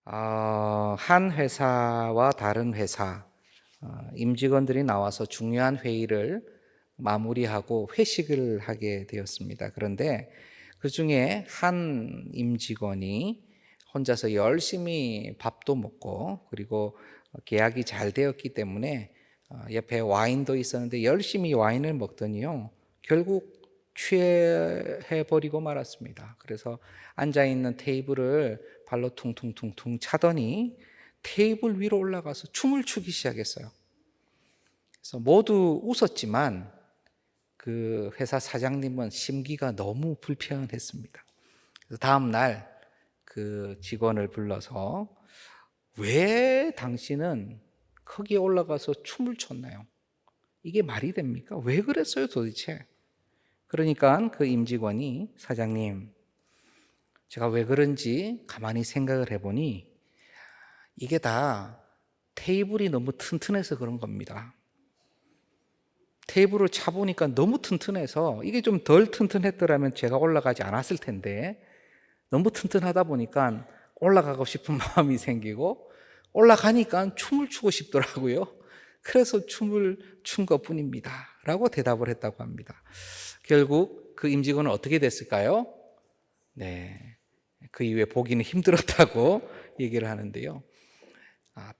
한 회사와 다른 회사 임직원들이 나와서 중요한 회의를 마무리하고 회식을 하게 되었습니다. 그런데 그 중에 한 임직원이 혼자서 열심히 밥도 먹고 그리고 계약이 잘 되었기 때문에 옆에 와인도 있었는데 열심히 와인을 먹더니요 결국 취해버리고 말았습니다. 그래서 앉아있는 테이블을 발로 퉁퉁퉁퉁 차더니 테이블 위로 올라가서 춤을 추기 시작했어요. 그래서 모두 웃었지만 그 회사 사장님은 심기가 너무 불편했습니다. 그래서 다음 날 그 직원을 불러서 왜 당신은 거기에 올라가서 춤을 췄나요? 이게 말이 됩니까? 왜 그랬어요 도대체? 그러니까 그 임직원이 사장님, 제가 왜 그런지 가만히 생각을 해보니 이게 다 테이블이 너무 튼튼해서 그런 겁니다. 테이블을 차보니까 너무 튼튼해서 이게 좀 덜 튼튼했더라면 제가 올라가지 않았을 텐데 너무 튼튼하다 보니까 올라가고 싶은 마음이 생기고 올라가니까 춤을 추고 싶더라고요. 그래서 춤을 춘 것뿐입니다 라고 대답을 했다고 합니다. 결국 그 임직원은 어떻게 됐을까요? 네, 그 이후에 보기는 힘들었다고 얘기를 하는데요.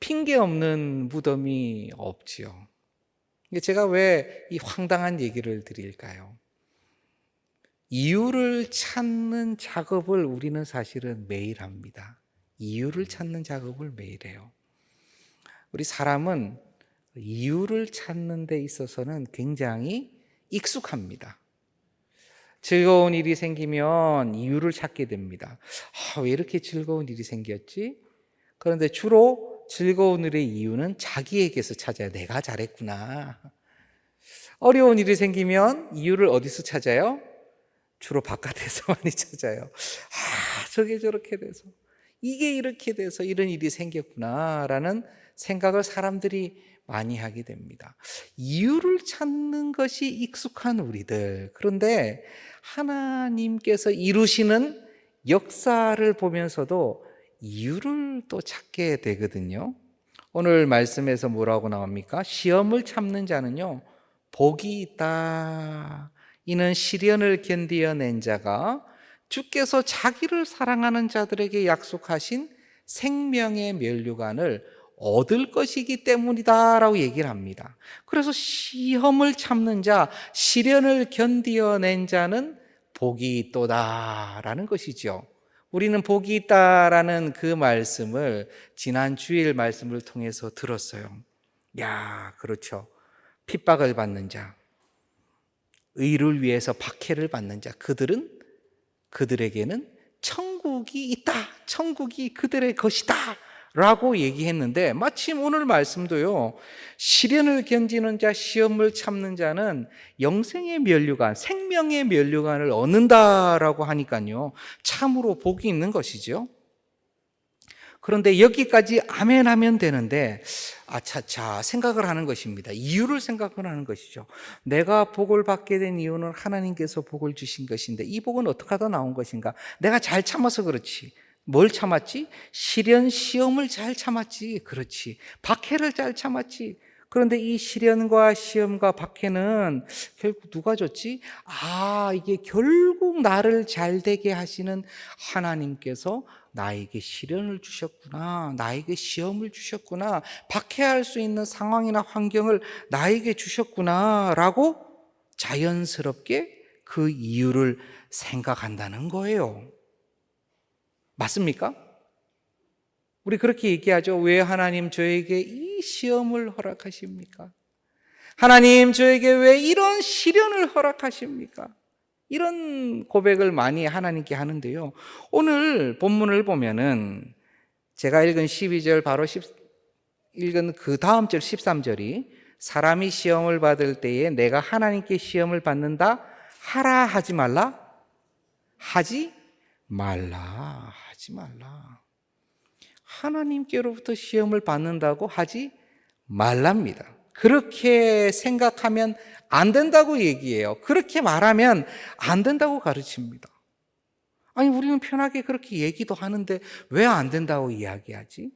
핑계 없는 무덤이 없지요. 제가 왜 이 황당한 얘기를 드릴까요? 이유를 찾는 작업을 우리는 사실은 매일 합니다. 이유를 찾는 작업을 매일 해요. 우리 사람은 이유를 찾는 데 있어서는 굉장히 익숙합니다. 즐거운 일이 생기면 이유를 찾게 됩니다. 왜 이렇게 즐거운 일이 생겼지? 그런데 주로 즐거운 일의 이유는 자기에게서 찾아요. 내가 잘했구나. 어려운 일이 생기면 이유를 어디서 찾아요? 주로 바깥에서 많이 찾아요. 저게 저렇게 돼서, 이게 이렇게 돼서 이런 일이 생겼구나라는 생각을 사람들이 많이 하게 됩니다. 이유를 찾는 것이 익숙한 우리들. 그런데 하나님께서 이루시는 역사를 보면서도 이유를 또 찾게 되거든요. 오늘 말씀에서 뭐라고 나옵니까? 시험을 참는 자는요 복이 있다. 이는 시련을 견디어낸 자가 주께서 자기를 사랑하는 자들에게 약속하신 생명의 면류관을 얻을 것이기 때문이다 라고 얘기를 합니다. 그래서 시험을 참는 자, 시련을 견디어낸 자는 복이 있도다 라는 것이죠. 우리는 복이 있다라는 그 말씀을 지난 주일 말씀을 통해서 들었어요. 그렇죠. 핍박을 받는 자, 의를 위해서 박해를 받는 자, 그들에게는 천국이 있다. 천국이 그들의 것이다. 라고 얘기했는데 마침 오늘 말씀도요. 시련을 견디는 자, 시험을 참는 자는 영생의 면류관, 생명의 면류관을 얻는다라고 하니까요. 참으로 복이 있는 것이죠. 그런데 여기까지 아멘 하면 되는데 아차차 생각을 하는 것입니다. 이유를 생각을 하는 것이죠. 내가 복을 받게 된 이유는 하나님께서 복을 주신 것인데 이 복은 어떻게 하다 나온 것인가? 내가 잘 참아서 그렇지. 뭘 참았지? 시련, 시험을 잘 참았지. 그렇지. 박해를 잘 참았지. 그런데 이 시련과 시험과 박해는 결국 누가 줬지? 이게 결국 나를 잘 되게 하시는 하나님께서 나에게 시련을 주셨구나. 나에게 시험을 주셨구나. 박해할 수 있는 상황이나 환경을 나에게 주셨구나. 라고 자연스럽게 그 이유를 생각한다는 거예요. 맞습니까? 우리 그렇게 얘기하죠. 왜 하나님 저에게 이 시험을 허락하십니까? 하나님 저에게 왜 이런 시련을 허락하십니까? 이런 고백을 많이 하나님께 하는데요. 오늘 본문을 보면은 제가 읽은 12절 바로 읽은 그 다음 절 13절이 사람이 시험을 받을 때에 내가 하나님께 시험을 받는다 하라 하지 말라? 하지 말라. 하지 말라. 하나님께로부터 시험을 받는다고 하지 말랍니다. 그렇게 생각하면 안 된다고 얘기해요. 그렇게 말하면 안 된다고 가르칩니다. 아니, 우리는 편하게 그렇게 얘기도 하는데 왜 안 된다고 이야기하지?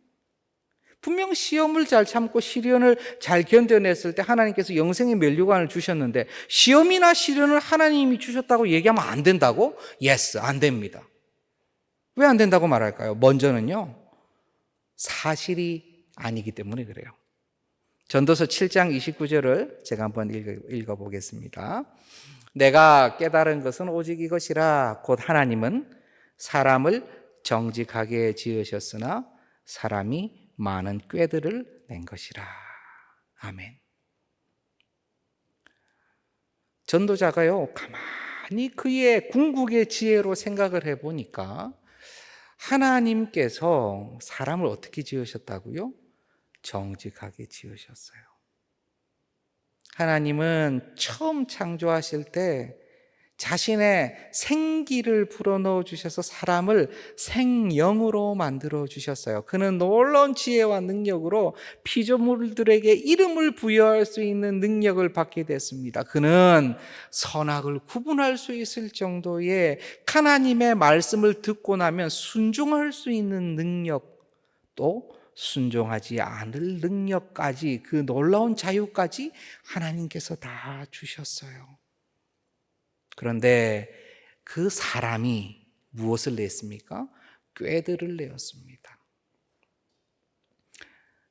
분명 시험을 잘 참고 시련을 잘 견뎌냈을 때 하나님께서 영생의 면류관을 주셨는데 시험이나 시련을 하나님이 주셨다고 얘기하면 안 된다고? Yes, 안 됩니다. 왜 안 된다고 말할까요? 먼저는요, 사실이 아니기 때문에 그래요. 전도서 7장 29절을 제가 한번 읽어보겠습니다. 내가 깨달은 것은 오직 이것이라 곧 하나님은 사람을 정직하게 지으셨으나 사람이 많은 꾀들을 낸 것이라. 아멘. 전도자가요, 가만히 그의 궁극의 지혜로 생각을 해보니까 하나님께서 사람을 어떻게 지으셨다고요? 정직하게 지으셨어요. 하나님은 처음 창조하실 때 자신의 생기를 불어넣어 주셔서 사람을 생명으로 만들어 주셨어요. 그는 놀라운 지혜와 능력으로 피조물들에게 이름을 부여할 수 있는 능력을 받게 됐습니다. 그는 선악을 구분할 수 있을 정도의 하나님의 말씀을 듣고 나면 순종할 수 있는 능력, 또 순종하지 않을 능력까지, 그 놀라운 자유까지 하나님께서 다 주셨어요. 그런데 그 사람이 무엇을 냈습니까? 꾀들을 내었습니다.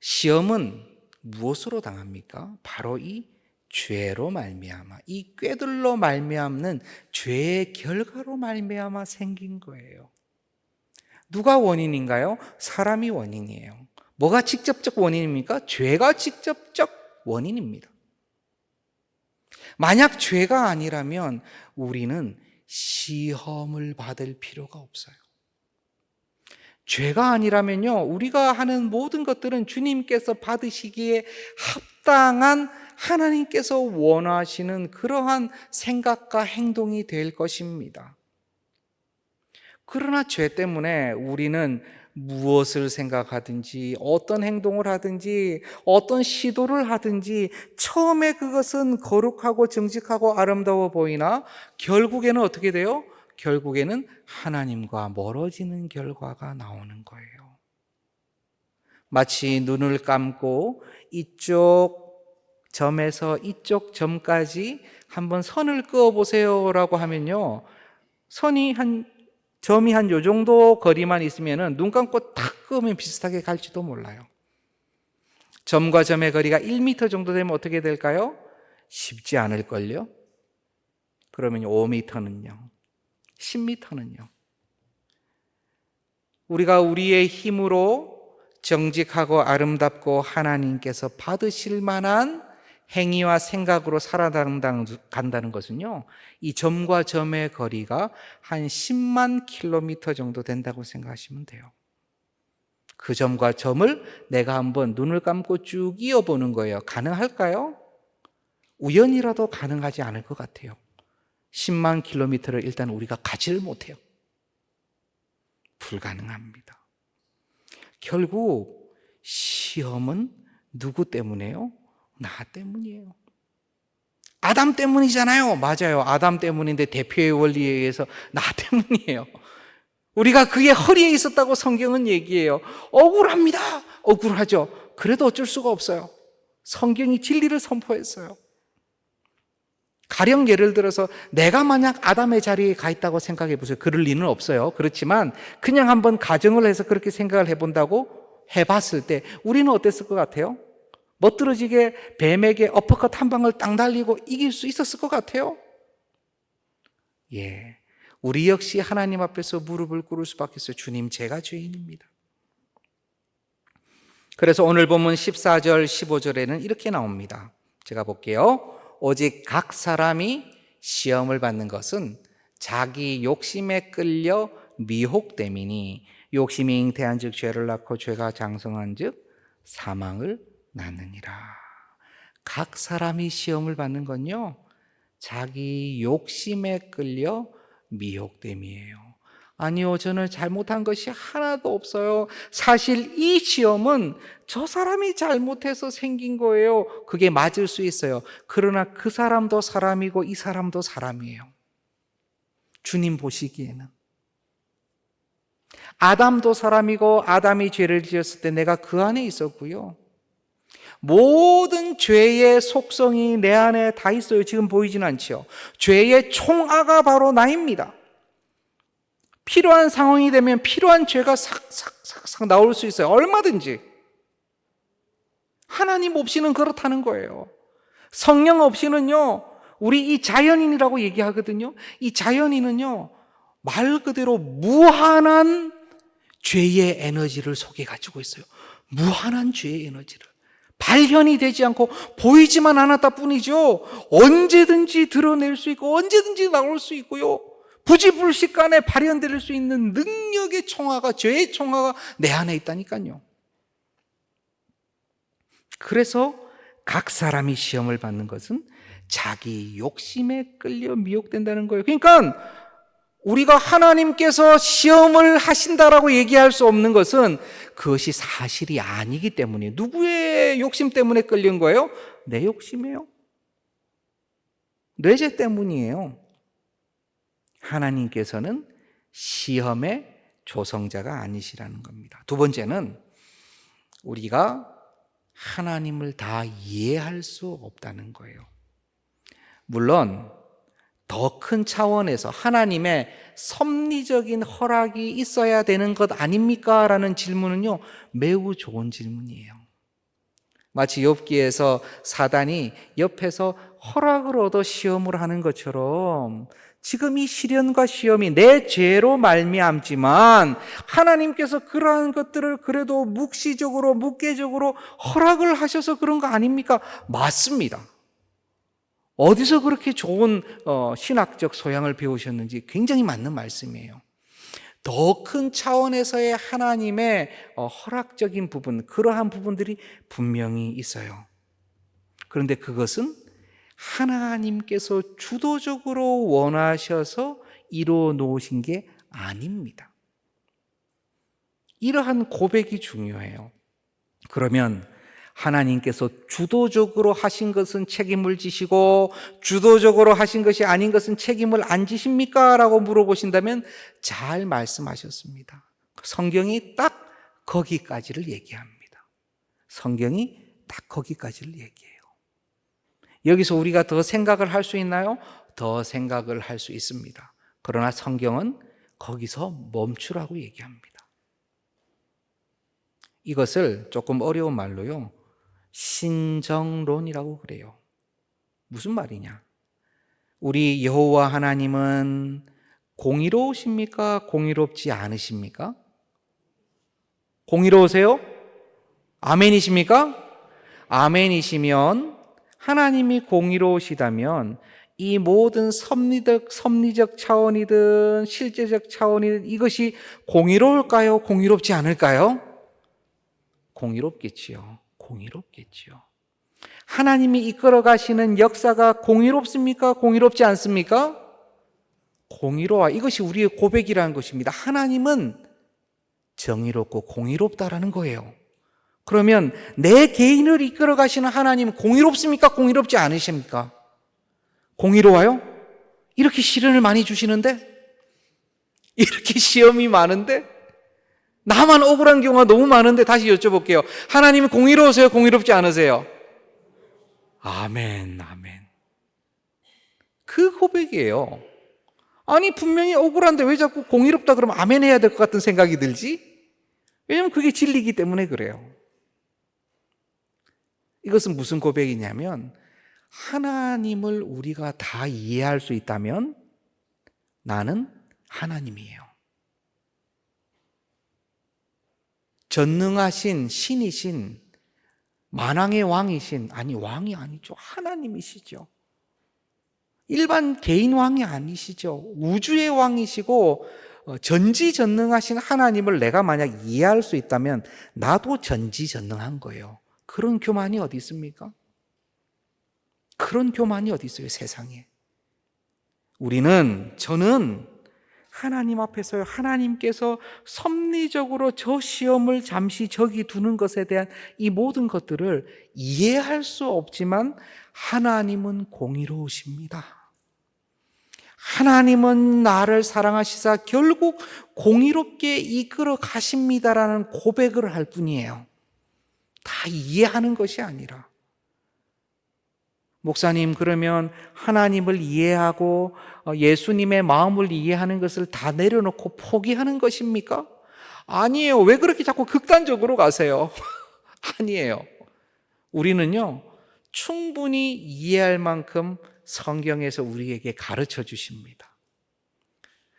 시험은 무엇으로 당합니까? 바로 이 죄로 말미암아, 이 꾀들로 말미암는 죄의 결과로 말미암아 생긴 거예요. 누가 원인인가요? 사람이 원인이에요. 뭐가 직접적 원인입니까? 죄가 직접적 원인입니다. 만약 죄가 아니라면 우리는 시험을 받을 필요가 없어요. 죄가 아니라면요, 우리가 하는 모든 것들은 주님께서 받으시기에 합당한 하나님께서 원하시는 그러한 생각과 행동이 될 것입니다. 그러나 죄 때문에 우리는 무엇을 생각하든지 어떤 행동을 하든지 어떤 시도를 하든지 처음에 그것은 거룩하고 정직하고 아름다워 보이나 결국에는 어떻게 돼요? 결국에는 하나님과 멀어지는 결과가 나오는 거예요. 마치 눈을 감고 이쪽 점에서 이쪽 점까지 한번 선을 그어 보세요라고 하면요, 점이 한 요 정도 거리만 있으면은 눈 감고 탁 그으면 비슷하게 갈지도 몰라요. 점과 점의 거리가 1m 정도 되면 어떻게 될까요? 쉽지 않을걸요? 그러면 5m는요? 10m는요? 우리가 우리의 힘으로 정직하고 아름답고 하나님께서 받으실 만한 행위와 생각으로 살아간다는 것은요, 이 점과 점의 거리가 한 10만 킬로미터 정도 된다고 생각하시면 돼요. 그 점과 점을 내가 한번 눈을 감고 쭉 이어보는 거예요. 가능할까요? 우연이라도 가능하지 않을 것 같아요. 10만 킬로미터를 일단 우리가 가지를 못해요. 불가능합니다. 결국 시험은 누구 때문에요? 나 때문이에요. 아담 때문이잖아요. 맞아요. 아담 때문인데 대표의 원리에 의해서 나 때문이에요. 우리가 그의 허리에 있었다고 성경은 얘기해요. 억울합니다. 억울하죠. 그래도 어쩔 수가 없어요. 성경이 진리를 선포했어요. 가령 예를 들어서 내가 만약 아담의 자리에 가 있다고 생각해 보세요. 그럴 리는 없어요. 그렇지만 그냥 한번 가정을 해서 그렇게 생각을 해본다고 해봤을 때 우리는 어땠을 것 같아요? 멋들어지게 뱀에게 어퍼컷 한 방을 땅 달리고 이길 수 있었을 것 같아요? 예, 우리 역시 하나님 앞에서 무릎을 꿇을 수밖에 없어요. 주님, 제가 죄인입니다. 그래서 오늘 본문 14절 15절에는 이렇게 나옵니다. 제가 볼게요. 오직 각 사람이 시험을 받는 것은 자기 욕심에 끌려 미혹됨이니 욕심이 잉태한 즉 죄를 낳고 죄가 장성한 즉 사망을 낳느니라. 각 사람이 시험을 받는 건요, 자기 욕심에 끌려 미혹됨이에요. 아니요, 저는 잘못한 것이 하나도 없어요. 사실 이 시험은 저 사람이 잘못해서 생긴 거예요. 그게 맞을 수 있어요. 그러나 그 사람도 사람이고 이 사람도 사람이에요. 주님 보시기에는. 아담도 사람이고 아담이 죄를 지었을 때 내가 그 안에 있었고요. 모든 죄의 속성이 내 안에 다 있어요. 지금 보이진 않죠. 죄의 총아가 바로 나입니다. 필요한 상황이 되면 필요한 죄가 싹 나올 수 있어요. 얼마든지. 하나님 없이는 그렇다는 거예요. 성령 없이는요, 우리 이 자연인이라고 얘기하거든요. 이 자연인은요, 말 그대로 무한한 죄의 에너지를 속에 가지고 있어요. 무한한 죄의 에너지를. 발현이 되지 않고 보이지만 않았다 뿐이죠. 언제든지 드러낼 수 있고 언제든지 나올 수 있고요. 부지불식간에 발현될 수 있는 능력의 총화가, 죄의 총화가 내 안에 있다니까요. 그래서 각 사람이 시험을 받는 것은 자기 욕심에 끌려 미혹된다는 거예요. 그러니까 우리가 하나님께서 시험을 하신다라고 얘기할 수 없는 것은 그것이 사실이 아니기 때문에, 누구의 욕심 때문에 끌린 거예요? 내 욕심이에요. 뇌죄 때문이에요. 하나님께서는 시험의 조성자가 아니시라는 겁니다. 두 번째는 우리가 하나님을 다 이해할 수 없다는 거예요. 물론 더 큰 차원에서 하나님의 섭리적인 허락이 있어야 되는 것 아닙니까? 라는 질문은요, 매우 좋은 질문이에요. 마치 욥기에서 사단이 옆에서 허락을 얻어 시험을 하는 것처럼 지금 이 시련과 시험이 내 죄로 말미암지만 하나님께서 그러한 것들을 그래도 묵시적으로, 묵계적으로 허락을 하셔서 그런 거 아닙니까? 맞습니다. 어디서 그렇게 좋은 신학적 소양을 배우셨는지 굉장히 맞는 말씀이에요. 더 큰 차원에서의 하나님의 허락적인 부분, 그러한 부분들이 분명히 있어요. 그런데 그것은 하나님께서 주도적으로 원하셔서 이루어 놓으신 게 아닙니다. 이러한 고백이 중요해요. 그러면 하나님께서 주도적으로 하신 것은 책임을 지시고 주도적으로 하신 것이 아닌 것은 책임을 안 지십니까? 라고 물어보신다면 잘 말씀하셨습니다. 성경이 딱 거기까지를 얘기합니다. 성경이 딱 거기까지를 얘기해요. 여기서 우리가 더 생각을 할 수 있나요? 더 생각을 할 수 있습니다. 그러나 성경은 거기서 멈추라고 얘기합니다. 이것을 조금 어려운 말로요, 신정론이라고 그래요. 무슨 말이냐? 우리 여호와 하나님은 공의로우십니까? 공의롭지 않으십니까? 공의로우세요? 아멘이십니까? 아멘이시면, 하나님이 공의로우시다면 이 모든 섭리적 차원이든 실제적 차원이든 이것이 공의로울까요? 공의롭지 않을까요? 공의롭겠지요. 공의롭겠지요. 하나님이 이끌어 가시는 역사가 공의롭습니까? 공의롭지 않습니까? 공의로워. 이것이 우리의 고백이라는 것입니다. 하나님은 정의롭고 공의롭다라는 거예요. 그러면 내 개인을 이끌어 가시는 하나님은 공의롭습니까? 공의롭지 않으십니까? 공의로워요? 이렇게 시련을 많이 주시는데? 이렇게 시험이 많은데? 나만 억울한 경우가 너무 많은데 다시 여쭤볼게요. 하나님은 공의로우세요? 공의롭지 않으세요? 아멘, 아멘. 그 고백이에요. 아니, 분명히 억울한데 왜 자꾸 공의롭다 그러면 아멘 해야 될 것 같은 생각이 들지? 왜냐면 그게 진리이기 때문에 그래요. 이것은 무슨 고백이냐면, 하나님을 우리가 다 이해할 수 있다면 나는 하나님이에요. 전능하신 신이신, 만왕의 왕이신, 아니 왕이 아니죠, 하나님이시죠. 일반 개인 왕이 아니시죠. 우주의 왕이시고 전지전능하신 하나님을 내가 만약 이해할 수 있다면 나도 전지전능한 거예요. 그런 교만이 어디 있습니까? 그런 교만이 어디 있어요, 세상에. 저는 하나님 앞에서요, 하나님께서 섭리적으로 저 시험을 잠시 저기 두는 것에 대한 이 모든 것들을 이해할 수 없지만 하나님은 공의로우십니다. 하나님은 나를 사랑하시사 결국 공의롭게 이끌어 가십니다라는 고백을 할 뿐이에요. 다 이해하는 것이 아니라. 목사님, 그러면 하나님을 이해하고 예수님의 마음을 이해하는 것을 다 내려놓고 포기하는 것입니까? 아니에요. 왜 그렇게 자꾸 극단적으로 가세요? 아니에요. 우리는요, 충분히 이해할 만큼 성경에서 우리에게 가르쳐 주십니다.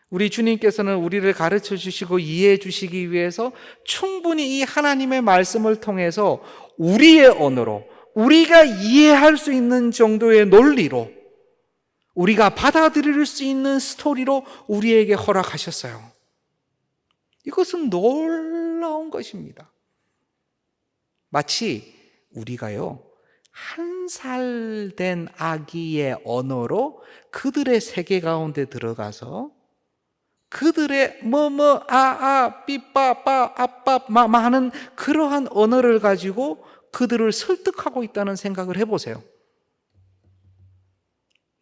우리 주님께서는 우리를 가르쳐 주시고 이해해 주시기 위해서 충분히 이 하나님의 말씀을 통해서 우리의 언어로, 우리가 이해할 수 있는 정도의 논리로, 우리가 받아들일 수 있는 스토리로 우리에게 허락하셨어요. 이것은 놀라운 것입니다. 마치 우리가요, 1살 된 아기의 언어로 그들의 세계 가운데 들어가서 그들의 삐빠빠 아빠 마마 하는 그러한 언어를 가지고 그들을 설득하고 있다는 생각을 해보세요.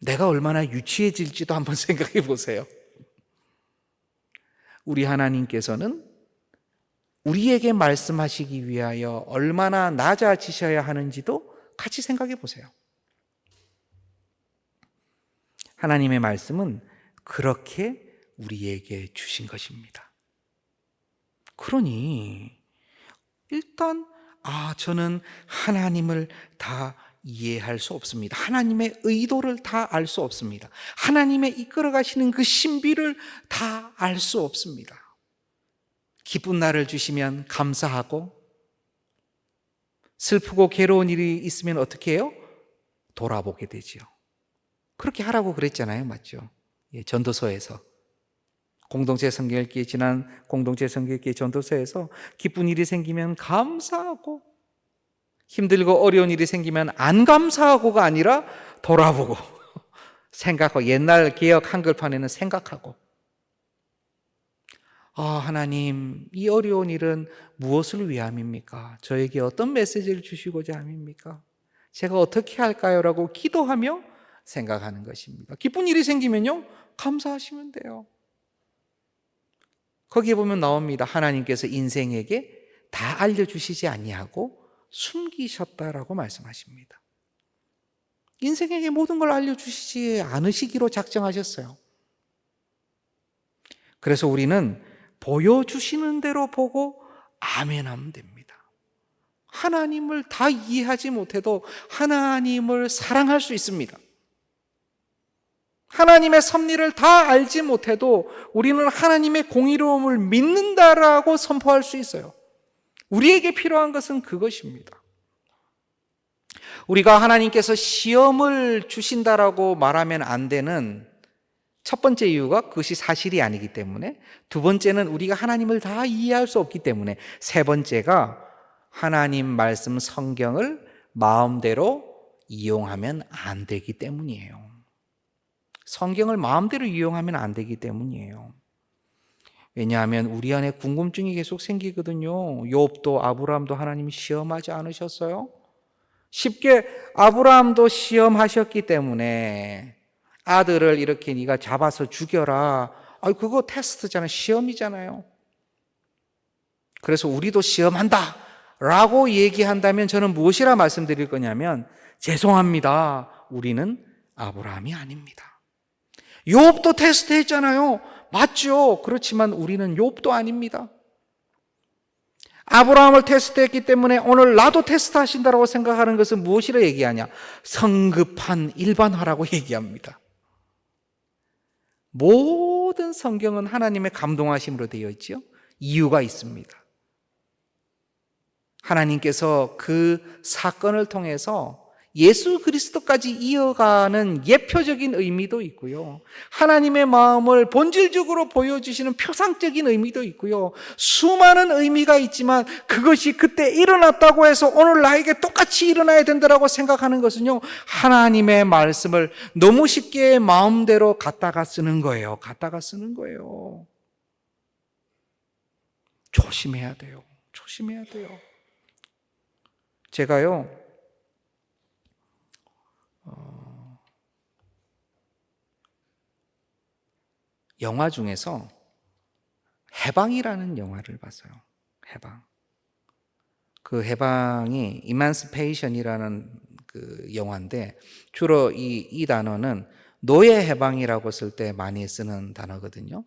내가 얼마나 유치해질지도 한번 생각해 보세요. 우리 하나님께서는 우리에게 말씀하시기 위하여 얼마나 낮아지셔야 하는지도 같이 생각해 보세요. 하나님의 말씀은 그렇게 우리에게 주신 것입니다. 그러니 일단 저는 하나님을 다 이해할 수 없습니다. 하나님의 의도를 다 알 수 없습니다. 하나님의 이끌어 가시는 그 신비를 다 알 수 없습니다. 기쁜 날을 주시면 감사하고, 슬프고 괴로운 일이 있으면 어떻게 해요? 돌아보게 되지요. 그렇게 하라고 그랬잖아요. 맞죠? 전도서에서. 공동체 성경읽기, 지난 공동체 성경읽기 전도서에서 기쁜 일이 생기면 감사하고, 힘들고 어려운 일이 생기면 안 감사하고가 아니라 돌아보고 생각하고, 옛날 개역 한글판에는 생각하고, 하나님, 이 어려운 일은 무엇을 위함입니까? 저에게 어떤 메시지를 주시고자 함입니까? 제가 어떻게 할까요? 라고 기도하며 생각하는 것입니다. 기쁜 일이 생기면요, 감사하시면 돼요. 거기에 보면 나옵니다. 하나님께서 인생에게 다 알려주시지 아니하고 숨기셨다라고 말씀하십니다. 인생에게 모든 걸 알려주시지 않으시기로 작정하셨어요. 그래서 우리는 보여주시는 대로 보고 아멘하면 됩니다. 하나님을 다 이해하지 못해도 하나님을 사랑할 수 있습니다. 하나님의 섭리를 다 알지 못해도 우리는 하나님의 공의로움을 믿는다라고 선포할 수 있어요. 우리에게 필요한 것은 그것입니다. 우리가 하나님께서 시험을 주신다라고 말하면 안 되는 첫 번째 이유가 그것이 사실이 아니기 때문에, 두 번째는 우리가 하나님을 다 이해할 수 없기 때문에, 세 번째가 하나님 말씀 성경을 마음대로 이용하면 안 되기 때문이에요. 성경을 마음대로 이용하면 안 되기 때문이에요. 왜냐하면 우리 안에 궁금증이 계속 생기거든요. 욥도 아브라함도 하나님이 시험하지 않으셨어요? 쉽게 아브라함도 시험하셨기 때문에 아들을 이렇게 네가 잡아서 죽여라. 그거 테스트잖아요. 시험이잖아요. 그래서 우리도 시험한다 라고 얘기한다면 저는 무엇이라 말씀드릴 거냐면, 죄송합니다, 우리는 아브라함이 아닙니다. 욥도 테스트했잖아요. 맞죠? 그렇지만 우리는 욥도 아닙니다. 아브라함을 테스트했기 때문에 오늘 나도 테스트하신다고 생각하는 것은 무엇이라 얘기하냐? 성급한 일반화라고 얘기합니다. 모든 성경은 하나님의 감동하심으로 되어 있죠. 이유가 있습니다. 하나님께서 그 사건을 통해서 예수 그리스도까지 이어가는 예표적인 의미도 있고요, 하나님의 마음을 본질적으로 보여주시는 표상적인 의미도 있고요, 수많은 의미가 있지만 그것이 그때 일어났다고 해서 오늘 나에게 똑같이 일어나야 된다고 생각하는 것은요, 하나님의 말씀을 너무 쉽게 마음대로 갖다가 쓰는 거예요. 조심해야 돼요. 제가요, 영화 중에서 해방이라는 영화를 봤어요. 해방. 그 해방이 이만스페이션이라는 그 영화인데 주로 이 단어는 노예 해방이라고 쓸 때 많이 쓰는 단어거든요.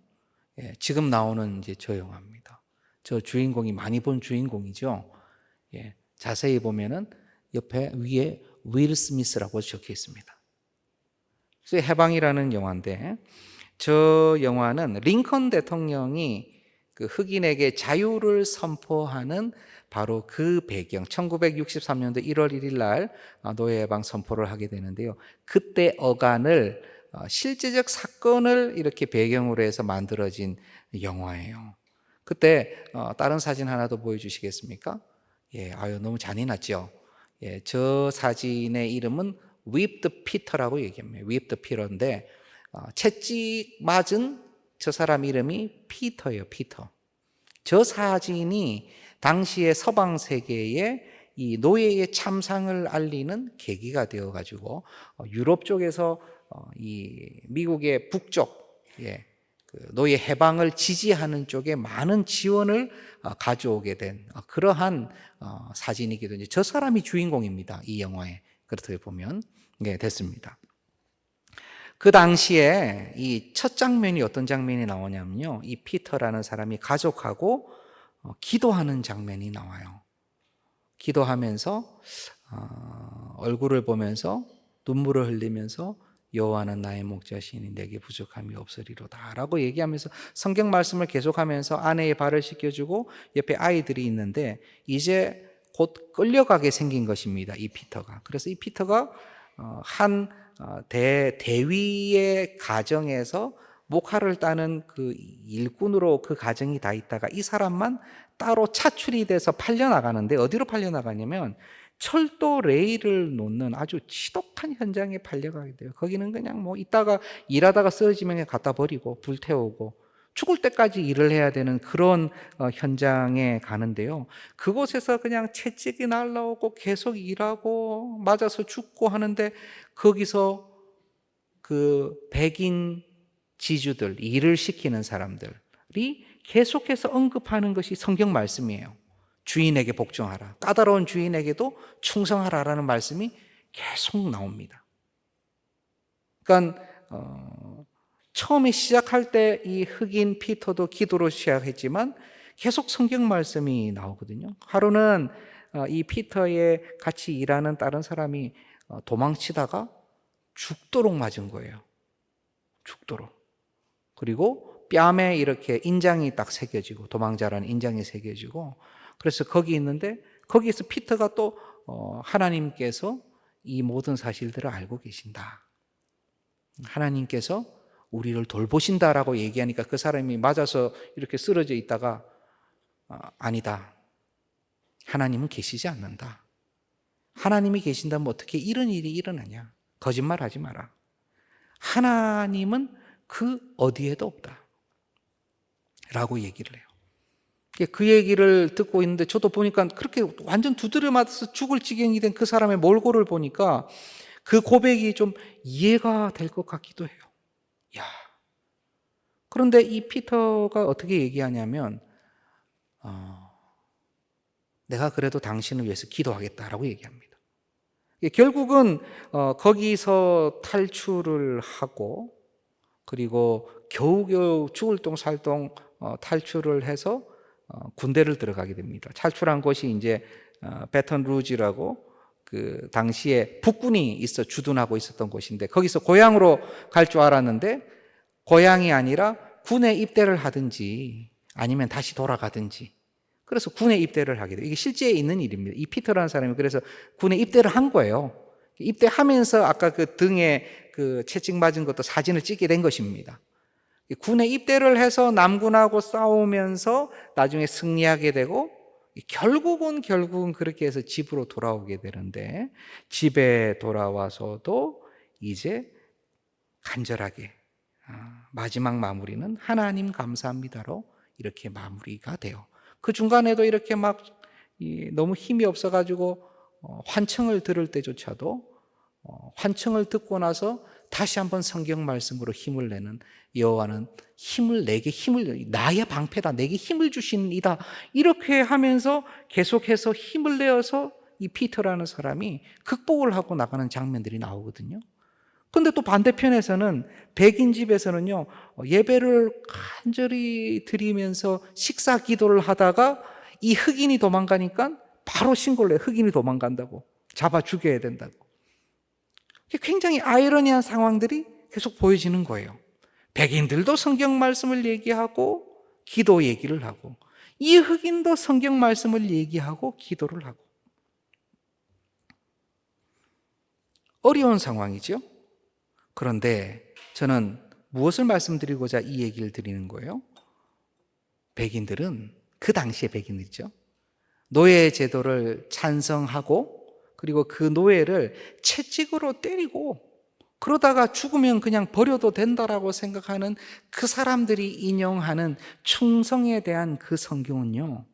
예, 지금 나오는 이제 저 영화입니다. 저 주인공이 많이 본 주인공이죠. 예, 자세히 보면은 옆에 위에 윌 스미스라고 적혀 있습니다. 그래서 해방이라는 영화인데 저 영화는 링컨 대통령이 그 흑인에게 자유를 선포하는 바로 그 배경 1963년도 1월 1일 날 노예 해방 선포를 하게 되는데요. 그때 어간을 실제적 사건을 이렇게 배경으로 해서 만들어진 영화예요. 그때 다른 사진 하나 더 보여주시겠습니까? 예, 아유 너무 잔인하죠. 예, 저 사진의 이름은 Whipped Peter라고 얘기합니다. Whipped Peter인데 채찍 맞은 저 사람 이름이 피터예요. 피터. 저 사진이 당시의 서방 세계에 이 노예의 참상을 알리는 계기가 되어가지고 유럽 쪽에서 이 미국의 북쪽 그 노예 해방을 지지하는 쪽에 많은 지원을 가져오게 된 그러한 사진이기도 해요. 저 사람이 주인공입니다. 이 영화에 그렇게 보면 됐습니다. 그 당시에 이 첫 장면이 어떤 장면이 나오냐면요. 이 피터라는 사람이 가족하고 기도하는 장면이 나와요. 기도하면서 얼굴을 보면서 눈물을 흘리면서 여호와는 나의 목자시니 내게 부족함이 없으리로다 라고 얘기하면서 성경 말씀을 계속하면서 아내의 발을 씻겨주고 옆에 아이들이 있는데 이제 곧 끌려가게 생긴 것입니다. 이 피터가. 그래서 이 피터가 한 대위의 가정에서 목화를 따는 그 일꾼으로 그 가정이 다 있다가 이 사람만 따로 차출이 돼서 팔려나가는데 어디로 팔려나가냐면 철도 레일을 놓는 아주 지독한 현장에 팔려가게 돼요. 거기는 그냥 뭐 있다가 일하다가 쓰러지면 갖다 버리고 불태우고 죽을 때까지 일을 해야 되는 그런 현장에 가는데요. 그곳에서 그냥 채찍이 날라오고 계속 일하고 맞아서 죽고 하는데 거기서 그 백인 지주들, 일을 시키는 사람들이 계속해서 언급하는 것이 성경 말씀이에요. 주인에게 복종하라. 까다로운 주인에게도 충성하라라는 말씀이 계속 나옵니다. 그러니까 처음에 시작할 때 이 흑인 피터도 기도로 시작했지만 계속 성경 말씀이 나오거든요. 하루는 이 피터에 같이 일하는 다른 사람이 도망치다가 죽도록 맞은 거예요. 죽도록. 그리고 뺨에 이렇게 인장이 딱 새겨지고 도망자라는 인장이 새겨지고 그래서 거기 있는데 거기서 피터가 또 하나님께서 이 모든 사실들을 알고 계신다. 하나님께서 우리를 돌보신다라고 얘기하니까 그 사람이 맞아서 이렇게 쓰러져 있다가 아니다. 하나님은 계시지 않는다. 하나님이 계신다면 어떻게 이런 일이 일어나냐. 거짓말하지 마라. 하나님은 그 어디에도 없다. 라고 얘기를 해요. 그 얘기를 듣고 있는데 저도 보니까 그렇게 완전 두드려 맞아서 죽을 지경이 된 그 사람의 몰골을 보니까 그 고백이 좀 이해가 될 것 같기도 해요. 야. 그런데 이 피터가 어떻게 얘기하냐면 내가 그래도 당신을 위해서 기도하겠다라고 얘기합니다. 결국은 거기서 탈출을 하고 그리고 겨우겨우 죽을 똥살똥 탈출을 해서 군대를 들어가게 됩니다. 탈출한 곳이 이제 베턴 루지라고 그 당시에 북군이 있어 주둔하고 있었던 곳인데 거기서 고향으로 갈 줄 알았는데 고향이 아니라 군에 입대를 하든지 아니면 다시 돌아가든지 그래서 군에 입대를 하게 돼요. 이게 실제 있는 일입니다. 이 피터라는 사람이 그래서 군에 입대를 한 거예요. 입대하면서 아까 그 등에 그 채찍 맞은 것도 사진을 찍게 된 것입니다. 군에 입대를 해서 남군하고 싸우면서 나중에 승리하게 되고 결국은 그렇게 해서 집으로 돌아오게 되는데 집에 돌아와서도 이제 간절하게 마지막 마무리는 하나님 감사합니다로 이렇게 마무리가 돼요. 그 중간에도 이렇게 막 너무 힘이 없어가지고 환청을 들을 때조차도 환청을 듣고 나서 다시 한번 성경 말씀으로 힘을 내는 여호와는 내게 나의 방패다, 내게 힘을 주시는 이다, 이렇게 하면서 계속해서 힘을 내어서 이 피터라는 사람이 극복을 하고 나가는 장면들이 나오거든요. 근데 또 반대편에서는 백인 집에서는요, 예배를 간절히 드리면서 식사 기도를 하다가 이 흑인이 도망가니까 바로 신고를 해요. 흑인이 도망간다고, 잡아 죽여야 된다고. 굉장히 아이러니한 상황들이 계속 보여지는 거예요. 백인들도 성경 말씀을 얘기하고 기도 얘기를 하고, 이 흑인도 성경 말씀을 얘기하고 기도를 하고. 어려운 상황이죠. 그런데 저는 무엇을 말씀드리고자 이 얘기를 드리는 거예요? 백인들은, 그 당시의 백인들이죠, 노예 제도를 찬성하고, 그리고 그 노예를 채찍으로 때리고 그러다가 죽으면 그냥 버려도 된다라고 생각하는 그 사람들이 인용하는 충성에 대한 그 성경은요,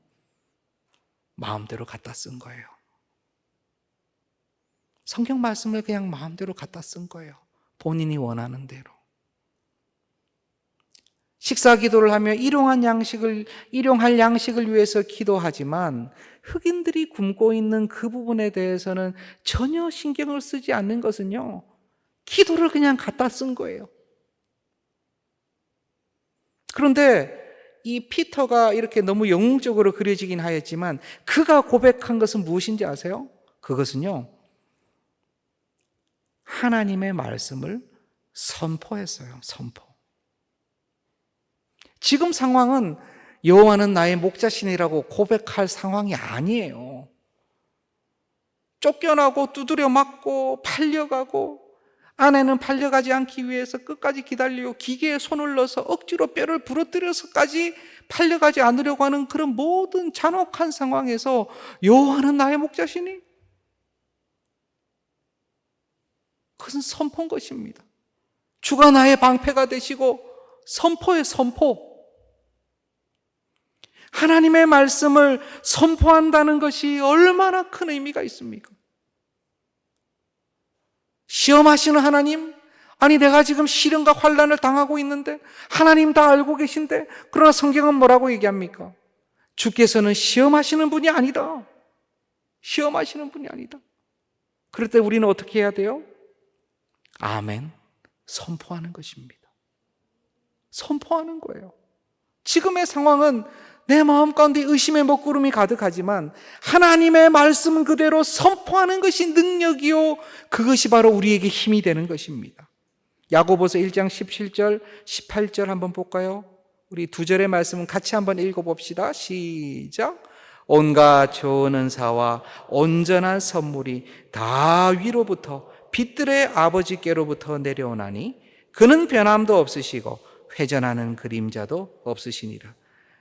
마음대로 갖다 쓴 거예요. 성경 말씀을 그냥 마음대로 갖다 쓴 거예요. 본인이 원하는 대로. 식사 기도를 하며 일용할 양식을 위해서 기도하지만 흑인들이 굶고 있는 그 부분에 대해서는 전혀 신경을 쓰지 않는 것은요, 기도를 그냥 갖다 쓴 거예요. 그런데 이 피터가 이렇게 너무 영웅적으로 그려지긴 하였지만 그가 고백한 것은 무엇인지 아세요? 그것은요, 하나님의 말씀을 선포했어요. 선포. 지금 상황은 여호와는 나의 목자시니라고 고백할 상황이 아니에요. 쫓겨나고 두드려 맞고 팔려가고, 아내는 팔려가지 않기 위해서 끝까지 기다리고 기계에 손을 넣어서 억지로 뼈를 부러뜨려서까지 팔려가지 않으려고 하는 그런 모든 잔혹한 상황에서 여호와는 나의 목자시니? 그것은 선포인 것입니다. 주가 나의 방패가 되시고, 선포의 선포. 하나님의 말씀을 선포한다는 것이 얼마나 큰 의미가 있습니까? 시험하시는 하나님, 아니 내가 지금 시련과 환난을 당하고 있는데 하나님 다 알고 계신데, 그러나 성경은 뭐라고 얘기합니까? 주께서는 시험하시는 분이 아니다. 시험하시는 분이 아니다. 그럴 때 우리는 어떻게 해야 돼요? 아멘, 선포하는 것입니다. 선포하는 거예요. 지금의 상황은 내 마음 가운데 의심의 먹구름이 가득하지만 하나님의 말씀 그대로 선포하는 것이 능력이요, 그것이 바로 우리에게 힘이 되는 것입니다. 야고보서 1장 17절 18절 한번 볼까요? 우리 두 절의 말씀은 같이 한번 읽어봅시다. 시작. 온갖 좋은 은사와 온전한 선물이 다 위로부터 빛들의 아버지께로부터 내려오나니 그는 변함도 없으시고 회전하는 그림자도 없으시니라.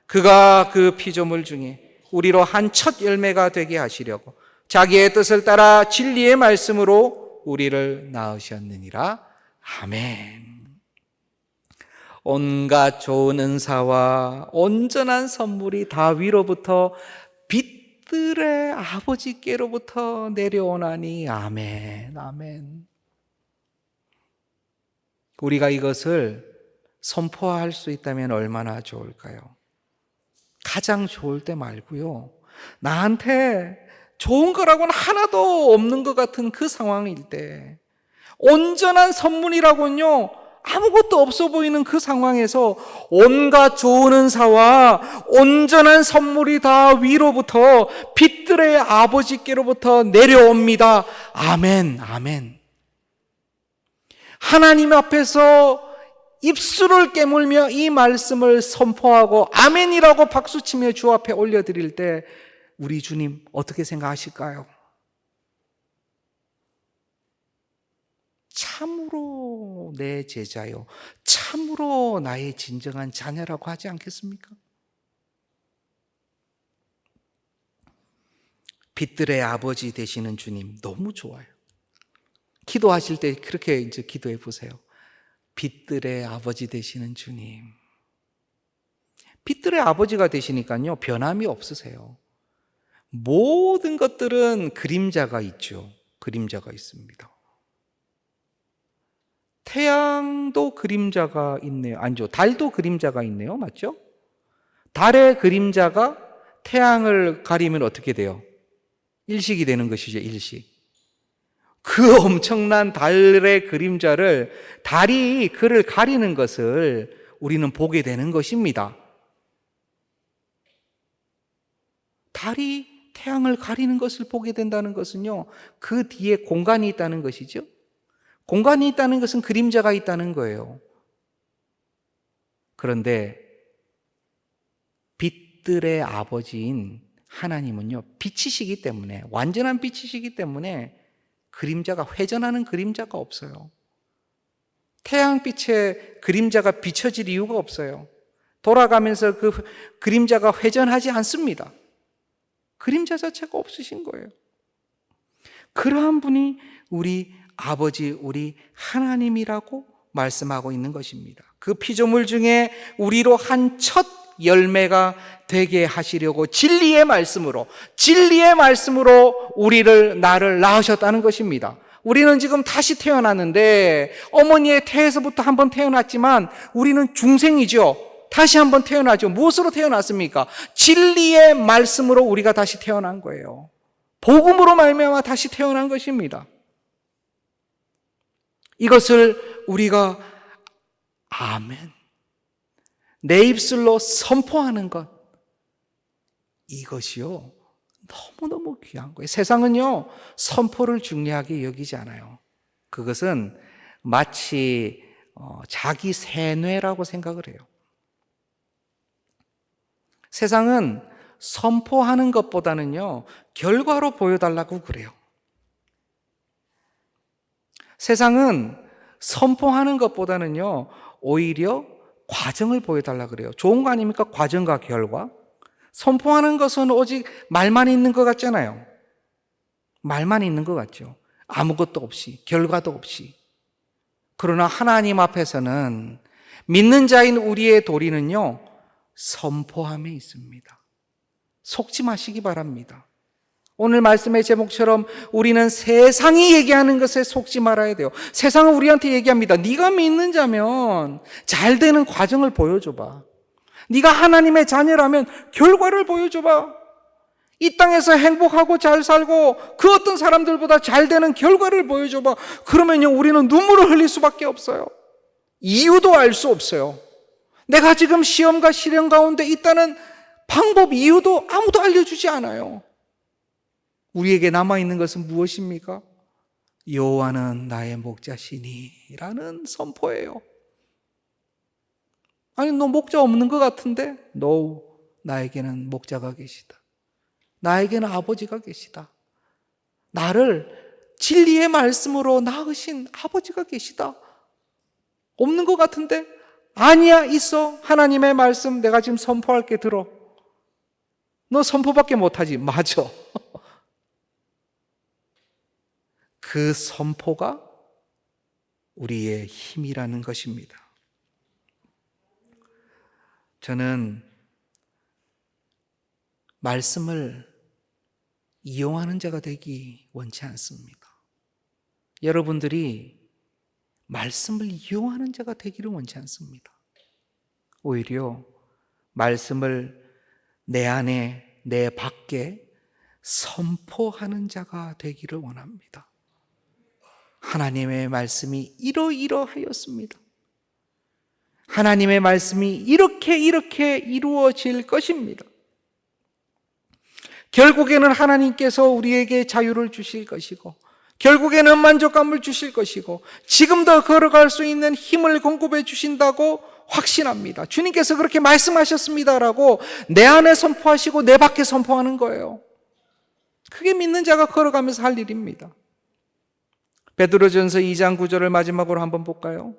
그가 그 피조물 중에 우리로 한 첫 열매가 되게 하시려고 자기의 뜻을 따라 진리의 말씀으로 우리를 낳으셨느니라. 아멘. 온갖 좋은 은사와 온전한 선물이 다 위로부터 빛들의 아버지께로부터 내려오나니. 아멘. 아멘. 우리가 이것을 선포할 수 있다면 얼마나 좋을까요? 가장 좋을 때 말고요, 나한테 좋은 거라고는 하나도 없는 것 같은 그 상황일 때, 온전한 선물이라고는요 아무것도 없어 보이는 그 상황에서 온갖 좋은 은사와 온전한 선물이 다 위로부터 빛들의 아버지께로부터 내려옵니다. 아멘. 아멘. 하나님 앞에서 입술을 깨물며 이 말씀을 선포하고 아멘이라고 박수치며 주 앞에 올려드릴 때 우리 주님 어떻게 생각하실까요? 참으로 내 제자요, 참으로 나의 진정한 자녀라고 하지 않겠습니까? 빛들의 아버지 되시는 주님 너무 좋아요. 기도하실 때 그렇게 이제 기도해 보세요. 빛들의 아버지 되시는 주님. 빛들의 아버지가 되시니까요 변함이 없으세요. 모든 것들은 그림자가 있죠. 그림자가 있습니다. 태양도 그림자가 있네요. 아니죠. 달도 그림자가 있네요. 맞죠? 달의 그림자가 태양을 가리면 어떻게 돼요? 일식이 되는 것이죠. 일식. 그 엄청난 달의 그림자를, 달이 그를 가리는 것을 우리는 보게 되는 것입니다. 달이 태양을 가리는 것을 보게 된다는 것은요, 그 뒤에 공간이 있다는 것이죠. 공간이 있다는 것은 그림자가 있다는 거예요. 그런데 빛들의 아버지인 하나님은요, 빛이시기 때문에, 완전한 빛이시기 때문에 그림자가, 회전하는 그림자가 없어요. 태양빛에 그림자가 비춰질 이유가 없어요. 돌아가면서 그 그림자가 회전하지 않습니다. 그림자 자체가 없으신 거예요. 그러한 분이 우리 아버지, 우리 하나님이라고 말씀하고 있는 것입니다. 그 피조물 중에 우리로 한 첫 열매가 되게 하시려고 진리의 말씀으로 나를 낳으셨다는 것입니다. 우리는 지금 다시 태어났는데, 어머니의 태에서부터 한번 태어났지만 우리는 중생이죠. 다시 한번 태어나죠. 무엇으로 태어났습니까? 진리의 말씀으로 우리가 다시 태어난 거예요. 복음으로 말미암아 다시 태어난 것입니다. 이것을 우리가 아멘, 내 입술로 선포하는 것, 이것이요, 너무너무 귀한 거예요. 세상은요, 선포를 중요하게 여기지 않아요. 그것은 마치 자기 세뇌라고 생각을 해요. 세상은 선포하는 것보다는요, 결과로 보여달라고 그래요. 세상은 선포하는 것보다는요, 오히려 과정을 보여달라고 그래요. 좋은 거 아닙니까? 과정과 결과. 선포하는 것은 오직 말만 있는 것 같잖아요. 말만 있는 것 같죠. 아무것도 없이, 결과도 없이. 그러나 하나님 앞에서는, 믿는 자인 우리의 도리는요, 선포함에 있습니다. 속지 마시기 바랍니다. 오늘 말씀의 제목처럼 우리는 세상이 얘기하는 것에 속지 말아야 돼요. 세상은 우리한테 얘기합니다. 네가 믿는 자면 잘 되는 과정을 보여줘봐. 네가 하나님의 자녀라면 결과를 보여줘봐. 이 땅에서 행복하고 잘 살고 그 어떤 사람들보다 잘 되는 결과를 보여줘봐. 그러면요, 우리는 눈물을 흘릴 수밖에 없어요. 이유도 알 수 없어요. 내가 지금 시험과 시련 가운데 있다는 방법, 이유도 아무도 알려주지 않아요. 우리에게 남아있는 것은 무엇입니까? 여호와는 나의 목자시니 라는 선포예요. 아니, 너 목자 없는 것 같은데? No, 나에게는 목자가 계시다. 나에게는 아버지가 계시다. 나를 진리의 말씀으로 낳으신 아버지가 계시다. 없는 것 같은데? 아니야, 있어. 하나님의 말씀 내가 지금 선포할게, 들어. 너 선포밖에 못하지. 맞아. 그 선포가 우리의 힘이라는 것입니다. 저는 말씀을 이용하는 자가 되기 원치 않습니다. 여러분들이 말씀을 이용하는 자가 되기를 원치 않습니다. 오히려 말씀을 내 안에, 내 밖에 선포하는 자가 되기를 원합니다. 하나님의 말씀이 이러이러하였습니다. 하나님의 말씀이 이렇게 이루어질 것입니다. 결국에는 하나님께서 우리에게 자유를 주실 것이고, 결국에는 만족감을 주실 것이고, 지금 더 걸어갈 수 있는 힘을 공급해 주신다고 확신합니다. 주님께서 그렇게 말씀하셨습니다라고 내 안에 선포하시고 내 밖에 선포하는 거예요. 그게 믿는 자가 걸어가면서 할 일입니다. 베드로전서 2장 9절을 마지막으로 한번 볼까요?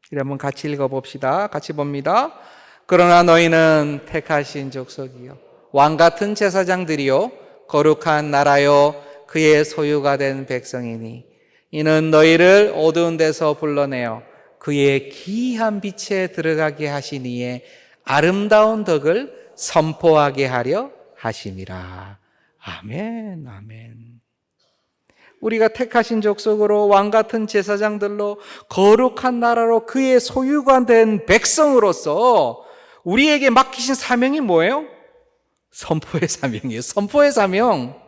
이제 한번 같이 읽어봅시다. 같이 봅니다. 그러나 너희는 택하신 족속이요, 왕같은 제사장들이요, 거룩한 나라요, 그의 소유가 된 백성이니 이는 너희를 어두운 데서 불러내어 그의 기이한 빛에 들어가게 하신 이의 아름다운 덕을 선포하게 하려 하심이라. 아멘, 아멘. 우리가 택하신 족속으로 왕같은 제사장들로 거룩한 나라로 그의 소유가 된 백성으로서 우리에게 맡기신 사명이 뭐예요? 선포의 사명이에요. 선포의 사명.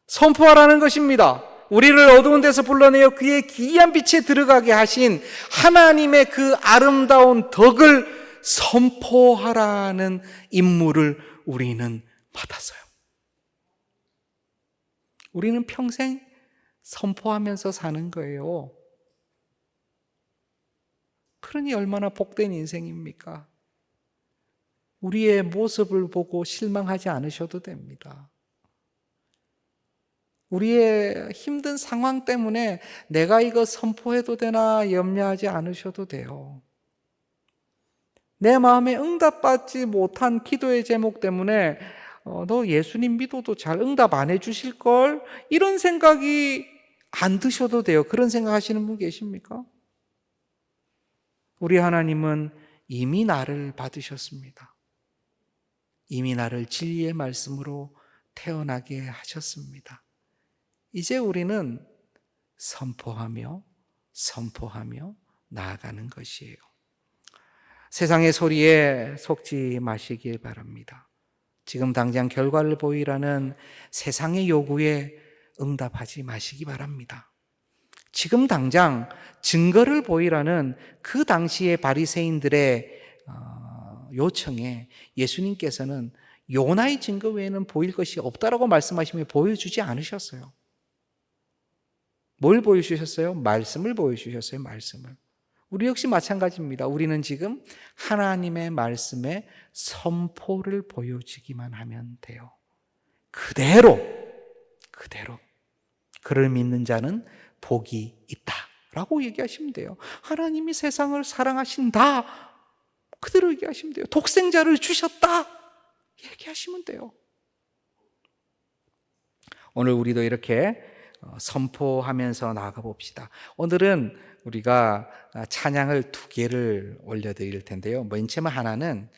선포하라는 것입니다. 우리를 어두운 데서 불러내어 그의 기이한 빛에 들어가게 하신 하나님의 그 아름다운 덕을 선포하라는 임무를 우리는 받았어요. 우리는 평생 선포하면서 사는 거예요. 그러니 얼마나 복된 인생입니까? 우리의 모습을 보고 실망하지 않으셔도 됩니다. 우리의 힘든 상황 때문에 내가 이거 선포해도 되나 염려하지 않으셔도 돼요. 내 마음에 응답받지 못한 기도의 제목 때문에 너 예수님 믿어도 잘 응답 안 해주실걸? 이런 생각이 안 드셔도 돼요. 그런 생각하시는 분 계십니까? 우리 하나님은 이미 나를 받으셨습니다. 이미 나를 진리의 말씀으로 태어나게 하셨습니다. 이제 우리는 선포하며 나아가는 것이에요. 세상의 소리에 속지 마시길 바랍니다. 지금 당장 결과를 보이라는 세상의 요구에 응답하지 마시기 바랍니다. 지금 당장 증거를 보이라는 그 당시의 바리새인들의 요청에 예수님께서는 요나의 증거 외에는 보일 것이 없다라고 말씀하시며 보여주지 않으셨어요. 뭘 보여주셨어요? 말씀을 보여주셨어요. 말씀을. 우리 역시 마찬가지입니다. 우리는 지금 하나님의 말씀의 선포를 보여주기만 하면 돼요. 그대로 그를 믿는 자는 복이 있다라고 얘기하시면 돼요. 하나님이 세상을 사랑하신다, 그대로 얘기하시면 돼요. 독생자를 주셨다 얘기하시면 돼요. 오늘 우리도 이렇게 선포하면서 나아가 봅시다. 오늘은 우리가 찬양을 2개를 올려드릴 텐데요. 맨 처음 하나는